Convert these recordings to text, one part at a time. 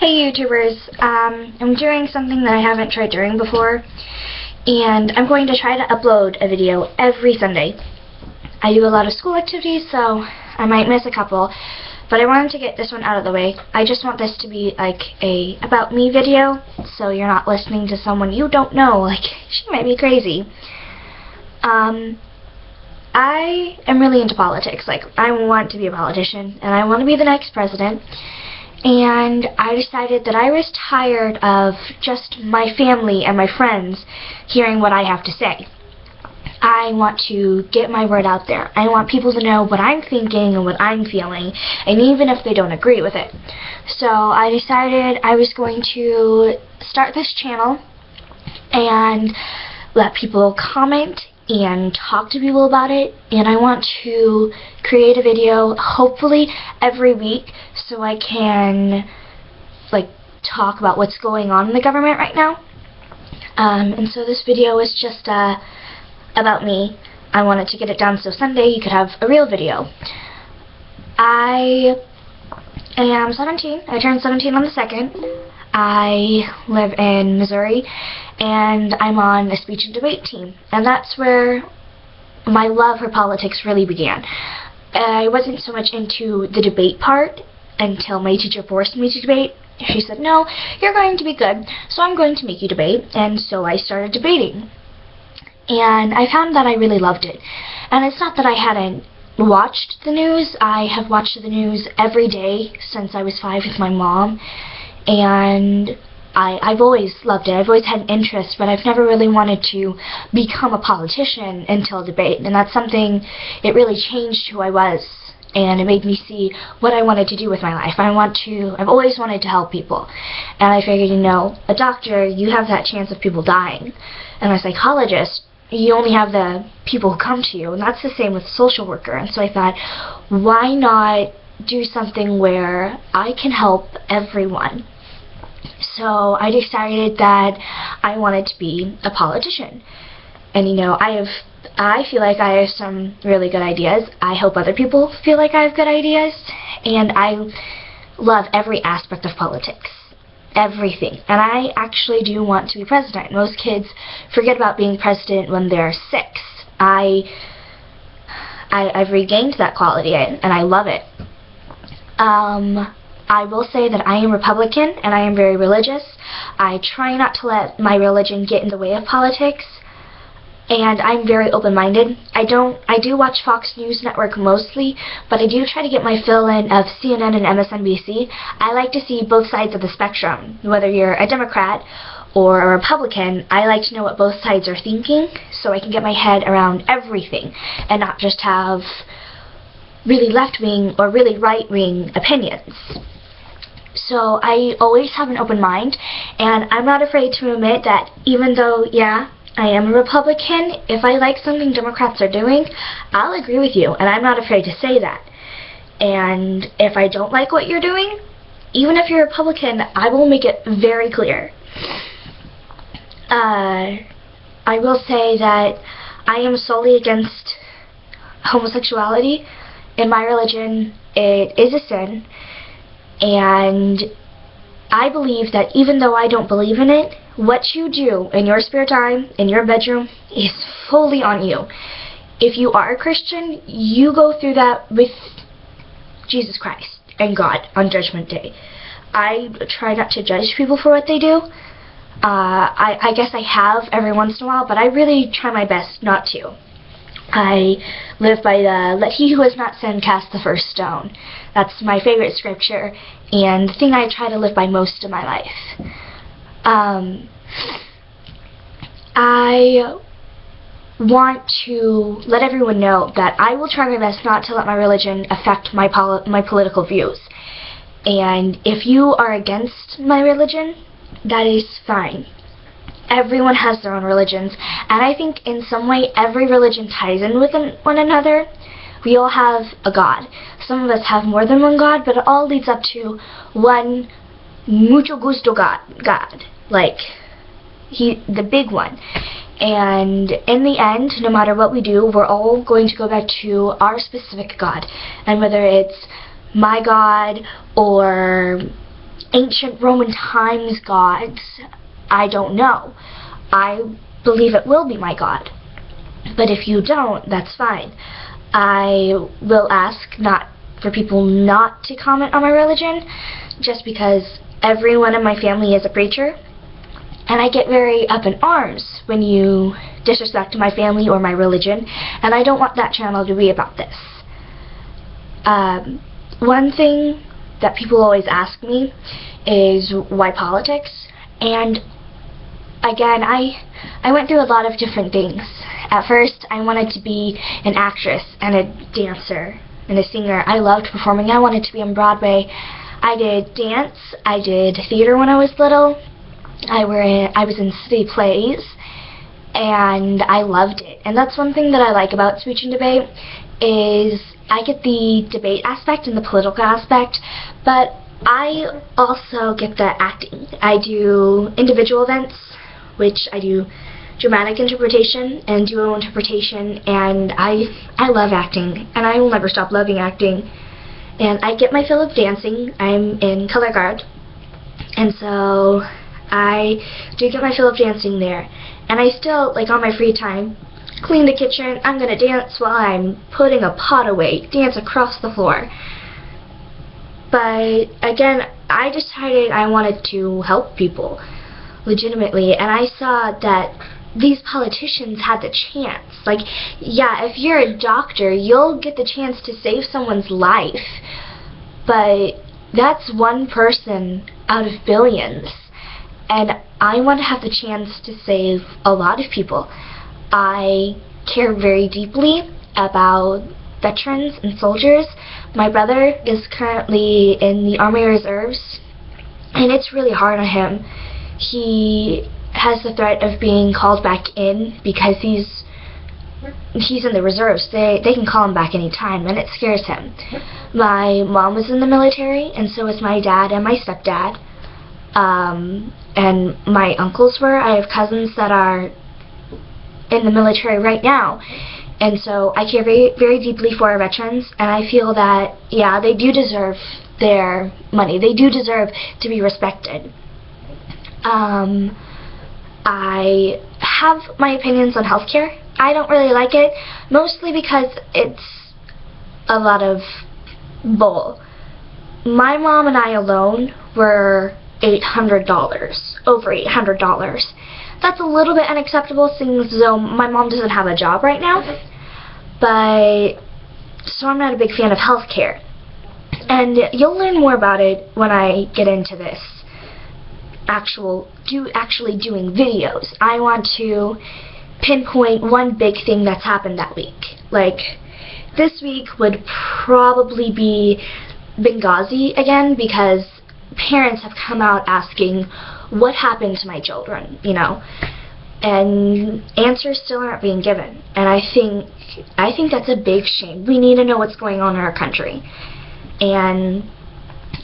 Hey YouTubers, I'm doing something that I haven't tried doing before, and I'm going to try to upload a video every Sunday. I do a lot of school activities, so I might miss a couple, but I wanted to get this one out of the way. I just want this to be like a about me video, so you're not listening to someone you don't know, like she might be crazy. I am really into politics. Like, I want to be a politician, and I want to be the next president. And I decided that I was tired of just my family and my friends hearing what I have to say. I want to get my word out there. I want people to know what I'm thinking and what I'm feeling, and even if they don't agree with it. So I decided I was going to start this channel and let people comment and talk to people about it, and I want to create a video hopefully every week so I can like talk about what's going on in the government right now. And so this video is just about me. I wanted to get it done so Sunday you could have a real video. I am 17. I turned 17 on the 2nd. I live in Missouri, and I'm on a speech and debate team, and that's where my love for politics really began. I wasn't so much into the debate part until my teacher forced me to debate. She said, "No, you're going to be good, so I'm going to make you debate," and so I started debating. And I found that I really loved it. And it's not that I hadn't watched the news. I have watched the news every day since I was 5 with my mom. And I've always loved it. I've always had an interest, but I've never really wanted to become a politician until debate. And that's something, it really changed who I was, and it made me see what I wanted to do with my life. I've always wanted to help people. And I figured, you know, a doctor, you have that chance of people dying. And a psychologist, you only have the people who come to you. And that's the same with a social worker. And so I thought, why not do something where I can help everyone? So I decided that I wanted to be a politician. And you know, I feel like I have some really good ideas. I hope other people feel like I have good ideas. And I love every aspect of politics. Everything. And I actually do want to be president. Most kids forget about being president when they're 6. I've regained that quality, and I love it. I will say that I am Republican, and I am very religious. I try not to let my religion get in the way of politics, and I'm very open-minded. I do watch Fox News Network mostly, but I do try to get my fill in of CNN and MSNBC. I like to see both sides of the spectrum. Whether you're a Democrat or a Republican, I like to know what both sides are thinking, so I can get my head around everything, and not just have really left-wing or really right-wing opinions. So I always have an open mind, and I'm not afraid to admit that even though, yeah, I am a Republican, if I like something Democrats are doing, I'll agree with you, and I'm not afraid to say that. And if I don't like what you're doing, even if you're a Republican, I will make it very clear. I will say that I am solely against homosexuality. In my religion, it is a sin, and I believe that even though I don't believe in it, what you do in your spare time, in your bedroom, is fully on you. If you are a Christian, you go through that with Jesus Christ and God on Judgment Day. I try not to judge people for what they do. I guess I have every once in a while, but I really try my best not to. I live by the "let he who has not sinned cast the first stone." That's my favorite scripture, and the thing I try to live by most of my life. I want to let everyone know that I will try my best not to let my religion affect my political views. And if you are against my religion, that is fine. Everyone has their own religions, and I think in some way every religion ties in with one another. We all have a God. Some of us have more than one God, but it all leads up to one mucho gusto God. Like, the big one. And in the end, no matter what we do, we're all going to go back to our specific God. And whether it's my God or ancient Roman times gods, I don't know. I believe it will be my God. But if you don't, that's fine. I will ask not for people not to comment on my religion, just because everyone in my family is a preacher, and I get very up in arms when you disrespect my family or my religion, and I don't want that channel to be about this. One thing that people always ask me is why politics, and again, I went through a lot of different things. At first, I wanted to be an actress and a dancer and a singer. I loved performing. I wanted to be on Broadway. I did dance. I did theater when I was little. I was in city plays, and I loved it. And that's one thing that I like about speech and debate, is I get the debate aspect and the political aspect, but I also get the acting. I do individual events, which I do dramatic interpretation and duo interpretation, and I love acting, and I will never stop loving acting. And I get my fill of dancing. I'm in color guard, and so I do get my fill of dancing there. And I still, like, on my free time, clean the kitchen. I'm gonna dance while I'm putting a pot away, dance across the floor. But again, I decided I wanted to help people legitimately, and I saw that these politicians had the chance. Like, yeah, if you're a doctor, you'll get the chance to save someone's life, but that's one person out of billions, and I want to have the chance to save a lot of people. I care very deeply about veterans and soldiers. My brother is currently in the Army Reserves, and it's really hard on him. He has the threat of being called back in because he's in the reserves. They can call him back any time, and it scares him. My mom was in the military, and so was my dad and my stepdad. And my uncles were. I have cousins that are in the military right now, and so I care very, very deeply for our veterans, and I feel that, yeah, they do deserve their money. They do deserve to be respected. I have my opinions on healthcare. I don't really like it, mostly because it's a lot of bull. My mom and I alone were $800, over $800. That's a little bit unacceptable, seeing as though my mom doesn't have a job right now, but so I'm not a big fan of healthcare. And you'll learn more about it when I get into this. Actually doing videos. I want to pinpoint one big thing that's happened that week. Like, this week would probably be Benghazi again, because parents have come out asking what happened to my children, you know, and answers still aren't being given. And I think that's a big shame. We need to know what's going on in our country. And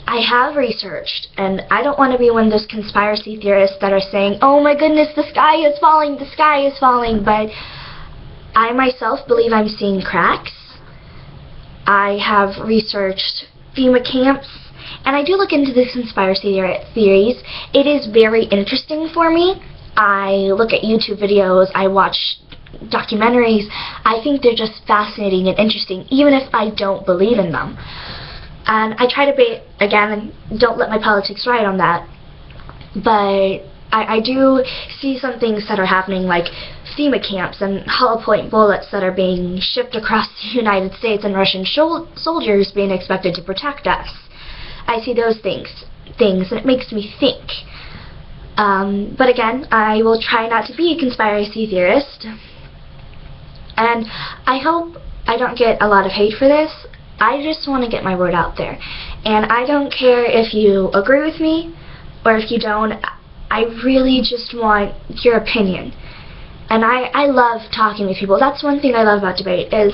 I have researched, and I don't want to be one of those conspiracy theorists that are saying, oh my goodness, the sky is falling, the sky is falling, but I myself believe I'm seeing cracks. I have researched FEMA camps, and I do look into the conspiracy theories. It is very interesting for me. I look at YouTube videos, I watch documentaries. I think they're just fascinating and interesting, even if I don't believe in them. And I try to be, again, don't let my politics ride on that, but I do see some things that are happening, like FEMA camps and hollow point bullets that are being shipped across the United States, and Russian soldiers being expected to protect us. I see those things, and it makes me think. But again, I will try not to be a conspiracy theorist, and I hope I don't get a lot of hate for this. I just want to get my word out there, and I don't care if you agree with me or if you don't. I really just want your opinion, and I love talking with people. That's one thing I love about debate, is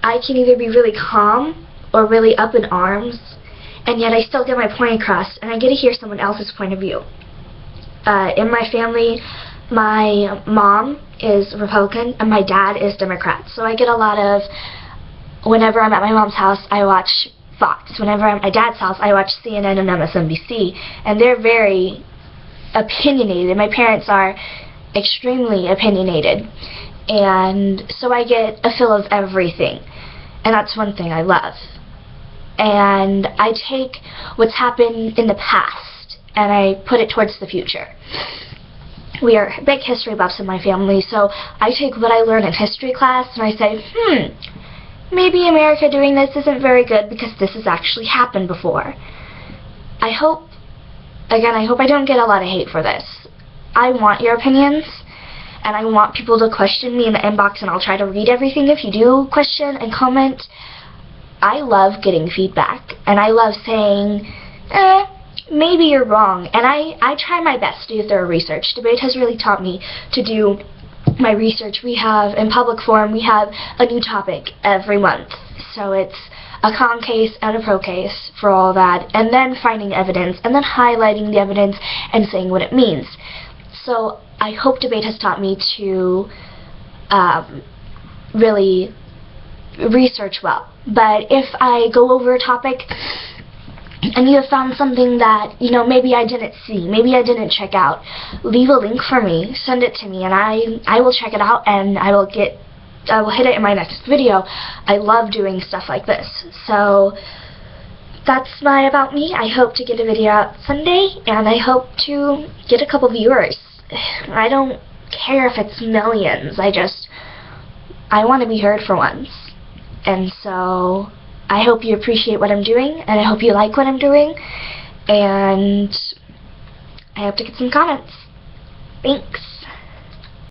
I can either be really calm or really up in arms, and yet I still get my point across, and I get to hear someone else's point of view. In my family, my mom is Republican and my dad is Democrat, so I get a lot of, whenever I'm at my mom's house, I watch Fox. Whenever I'm at my dad's house, I watch CNN and MSNBC, and they're very opinionated. My parents are extremely opinionated, and so I get a feel of everything, and that's one thing I love. And I take what's happened in the past and I put it towards the future. We are big history buffs in my family, so I take what I learned in history class and I say, maybe America doing this isn't very good because this has actually happened before. I hope I don't get a lot of hate for this. I want your opinions, and I want people to question me in the inbox, and I'll try to read everything if you do question and comment. I love getting feedback, and I love saying, maybe you're wrong, and I try my best to do thorough research. Debate has really taught me to do my research. We have, in public forum, we have a new topic every month, so it's a con case and a pro case for all that, and then finding evidence, and then highlighting the evidence and saying what it means. So I hope debate has taught me to really research well. But if I go over a topic and you have found something that, maybe I didn't see, maybe I didn't check out, leave a link for me, send it to me, and I will check it out, and I will hit it in my next video. I love doing stuff like this. So that's my about me. I hope to get a video out Sunday, and I hope to get a couple viewers. I don't care if it's millions. I want to be heard for once. And so I hope you appreciate what I'm doing, and I hope you like what I'm doing, and I hope to get some comments. Thanks.